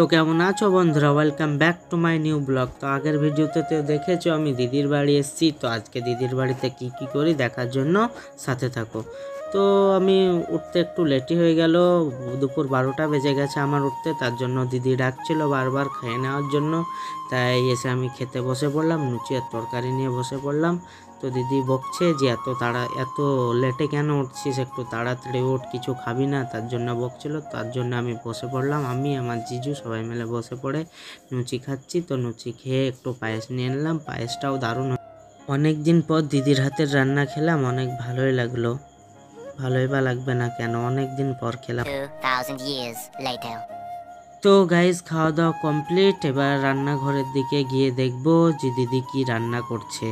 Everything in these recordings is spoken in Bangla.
তো কেমন আছো বন্ধুরা, welcome back to my new blog. তো আগের ভিডিওতে তো দেখেছো আমি দিদির বাড়ি এসেছি। তো আজকে দিদির বাড়িতে কি করি দেখার জন্য সাথে থাকো। তো আমি উঠতে একটু লেটই হয়ে গেল, দুপুর 12টা বেজে গেছে আমার উঠতে। তার জন্য দিদি ডাকছিল বারবার খেয়ে নেওয়ার জন্য, তাই এসে আমি খেতে বসে পড়লাম, লুচি আর তরকারি নিয়ে বসে পড়লাম। তো দিদি বকছে যে এত লেটে কেন উঠছিস, একটু তাড়াতাড়ি উঠ, কিছু খাবি না, তার জন্য বকছিল। তার জন্য আমি বসে পড়লাম, আমি আমার জিজু সবাই মিলে বসে পড়ে লুচি খাচ্ছি। তো লুচি খেয়ে একটু পায়েস নিয়ে নিলাম, পায়েসটাও দারুণ। অনেক দিন পর দিদির হাতের রান্না খেলাম, অনেক ভালোই লাগলো। ভালোই বা লাগবে না কেন, অনেক দিন পর খেলাম। 2000 years later. তো গাইজ খাওয়া দাওয়া কমপ্লিট, এবার রান্নাঘরের দিকে গিয়ে দেখবো যে দিদি কি রান্না করছে।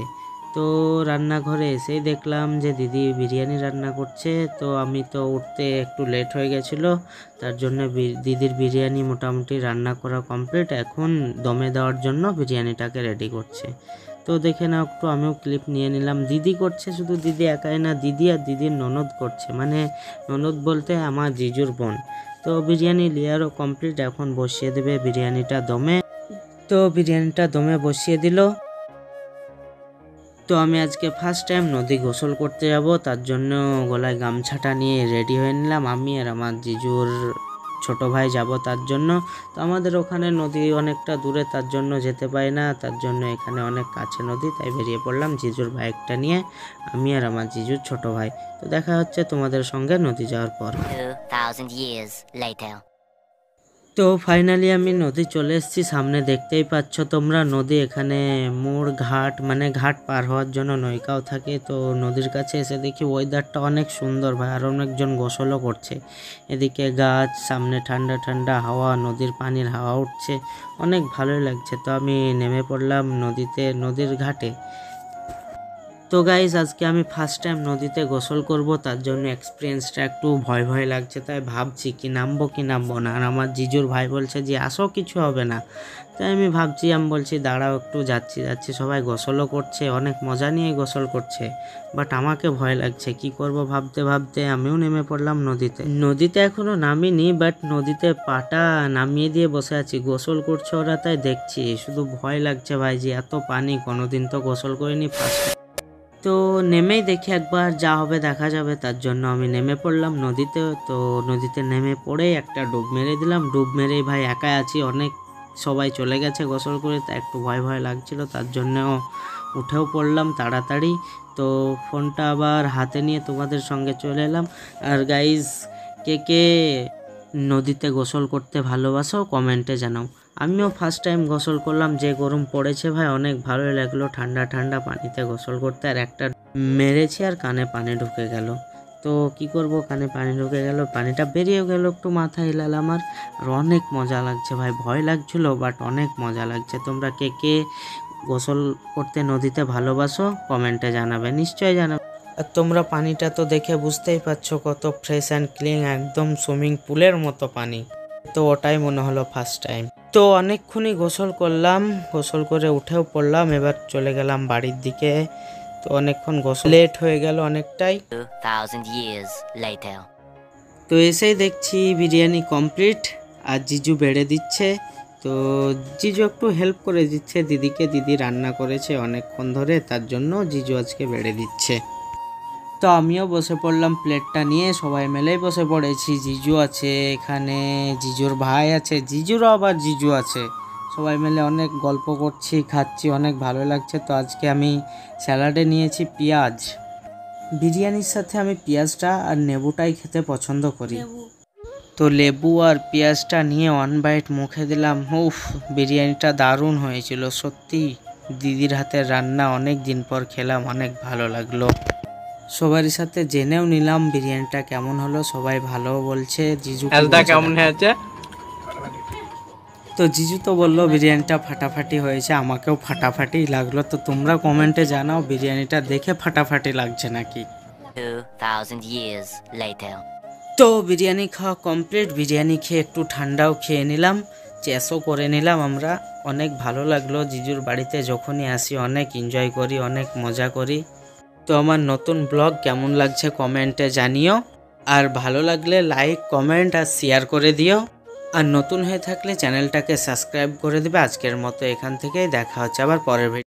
তো রান্নাঘরে এসেই দেখলাম যে দিদি বিরিয়ানি রান্না করছে। তো আমি তো উঠতে একটু লেট হয়ে গেছিলো, তার জন্য দিদির বিরিয়ানি মোটামুটি রান্না করা কমপ্লিট। এখন দমে দেওয়ার জন্য বিরিয়ানিটাকে রেডি করছে। তো দেখে নাও একটু, আমিও ক্লিপ নিয়ে নিলাম। দিদি করছে, শুধু দিদি একাই না, দিদি আর দিদির ননদ করছে, মানে ননদ বলতে আমার জিজুর বোন। তো বিরিয়ানি লেয়ারও কমপ্লিট, এখন বসিয়ে দেবে বিরিয়ানিটা দমে। তো বিরিয়ানিটা দমে বসিয়ে দিল। তো আমি আজকে ফার্স্ট টাইম নদী গোসল করতে যাব, তার জন্য গলায় গামছাটা নিয়ে রেডি হয়ে নিলাম। আমি আর আমার জিজুর ছোট ভাই যাব তার জন্য। তো আমাদের ওখানে নদী অনেকটা দূরে, তার জন্য যেতে পারি না, তার জন্য এখানে অনেক কাছে নদী, তাই বেরিয়ে পড়লাম জিজুর বাইকটা নিয়ে, আমি আর আমার জিজুর ছোট ভাই। তো দেখা হচ্ছে তোমাদের সঙ্গে নদী যাওয়ার পর। 2000 years later. তো ফাইনালি আমি নদী চলে এসেছি, সামনে দেখতেই পাচ্ছ তোমরা নদী। এখানে মোড় ঘাট, মানে ঘাট পার হওয়ার জন্য নৌকাও থাকে। তো নদীর কাছে এসে দেখি ওয়েদারটা অনেক সুন্দর ভাই, আর অনেকজন গোসলও করছে। এদিকে গাছ, সামনে ঠান্ডা ঠান্ডা হাওয়া, নদীর পানির হাওয়া উঠছে, অনেক ভালোই লাগছে। তো আমি নেমে পড়লাম নদীতে, নদীর ঘাটে। তো গাইজ আজকে আমি ফার্স্ট টাইম নদীতে গোসল করব, তার জন্য এক্সপিরিয়েন্সটা একটু ভয় ভয় লাগছে, তাই ভাবছি কি নামবো না। আর আমার জিজুর ভাই বলছে যে আসো, কিছু হবে না। তাই আমি ভাবছি, আমি বলছি দাঁড়াও একটু, যাচ্ছি। সবাই গোসলও করছে, অনেক মজা নিয়ে গোসল করছে, বাট আমাকে ভয় লাগছে। কি করব ভাবতে ভাবতে আমিও নেমে পড়লাম নদীতে এখনো নামিনি, বাট নদীতে পাটা নামিয়ে দিয়ে বসে আছি। গোসল করছে ওরা, তাই দেখছি, শুধু ভয় লাগছে ভাই যে এত পানি, কোনোদিন তো গোসল করিনি, ফার্স্ট। তো নেমেই দেখি একবার, যা হবে দেখা যাবে, তার জন্য আমি নেমে পড়লাম নদীতে। তো নদীতে নেমে পড়ে একটা ডুব মেরে দিলাম। ডুব মেরেই ভাই একাই আছি, অনেক সবাই চলে গেছে গোসল করে, তা একটু ভয় ভয় লাগছিল, তার জন্যও উঠেও পড়লাম তাড়াতাড়ি। তো ফোনটা আবার হাতে নিয়ে তোমাদের সঙ্গে চলে এলাম। আর গাইজ, কে নদীতে গোসল করতে ভালোবাসো কমেন্টে জানাও। আমিও ফার্স্ট টাইম গোসল করলাম, যে গরম পড়েছে ভাই, অনেক ভালোই লাগলো ঠান্ডা ঠান্ডা পানিতে গোসল করতে। আর একটা মেরেছি আর কানে পানি ঢুকে গেল। তো কি করব, কানে পানি ঢুকে গেল, পানিটা বেরিয়েও গেল, একটু মাথা হিলালাম। আর অনেক মজা লাগছে ভাই, ভয় লাগছিল বাট অনেক মজা লাগছে। তোমরা কে গোসল করতে নদীতে ভালোবাসো কমেন্টে জানাবে, নিশ্চয়ই জানাবে। আর তোমরা পানিটা তো দেখে বুঝতেই পারছো কত ফ্রেশ অ্যান্ড ক্লিন, একদম সুইমিং পুলের মতো পানি। তো ওটাই মনে হলো ফার্স্ট টাইম। তো অনেকক্ষণই গোসল করলাম, গোসল করে উঠেও পড়লাম, এবার চলে গেলাম বাড়ির দিকে। তো অনেকক্ষণ গোসল, লেট হয়ে গেল অনেকটাই। 2000 years later. তো এসেই দেখছি বিরিয়ানি কমপ্লিট, আর জিজু বেড়ে দিচ্ছে। তো জিজু একটু হেল্প করে দিচ্ছে দিদিকে, দিদি রান্না করেছে অনেকক্ষণ ধরে, তার জন্য জিজু আজকে বেড়ে দিচ্ছে। তো আমিও বসে পড়লাম প্লেটটা নিয়ে, সবাই মিলেই বসে পড়েছি। জিজু আছে এখানে, জিজুর ভাই আছে, জিজুরও আবার জিজু আছে, সবাই মিলে অনেক গল্প করছি, খাচ্ছি, অনেক ভালো লাগছে। তো আজকে আমি স্যালাডে নিয়েছি পেঁয়াজ। বিরিয়ানির সাথে আমি পেঁয়াজটা আর লেবুটাই খেতে পছন্দ করি। তো লেবু আর পেঁয়াজটা নিয়ে ওয়ান বাইট মুখে দিলাম। উফ, বিরিয়ানিটা দারুণ হয়েছিল সত্যি, দিদির হাতের রান্না, অনেক দিন পর খেলাম, অনেক ভালো লাগলো। সবারই সাথে জেনেও নিলাম বিরিয়ানিটা কেমন হলো, সবাই ভালো বলছে। জিজু কেমন হয়েছে? তো জিজু তো বললো বিরিয়ানিটা ফাটাফাটি হয়েছে, আমাকেও ফাটাফাটি লাগলো। তো তোমরা কমেন্টে জানাও বিরিয়ানিটা দেখে ফাটাফাটি লাগছে নাকি। 2000 years later. তো বিরিয়ানি খাওয়া কমপ্লিট, বিরিয়ানি খেয়ে একটু ঠান্ডাও খেয়ে নিলাম, চেসও করে নিলাম আমরা। অনেক ভালো লাগলো, জিজুর বাড়িতে যখনই আসি অনেক এনজয় করি, অনেক মজা করি। তো আমার নতুন ব্লগ কেমন লাগছে কমেন্টে জানিও, আর ভালো লাগলে লাইক, কমেন্ট আর শেয়ার করে দিও। আর নতুন হয়ে থাকলে চ্যানেলটাকে সাবস্ক্রাইব করে দেবে। আজকের মতো এখান থেকেই দেখা হচ্ছে আবার পরের ভিডিও।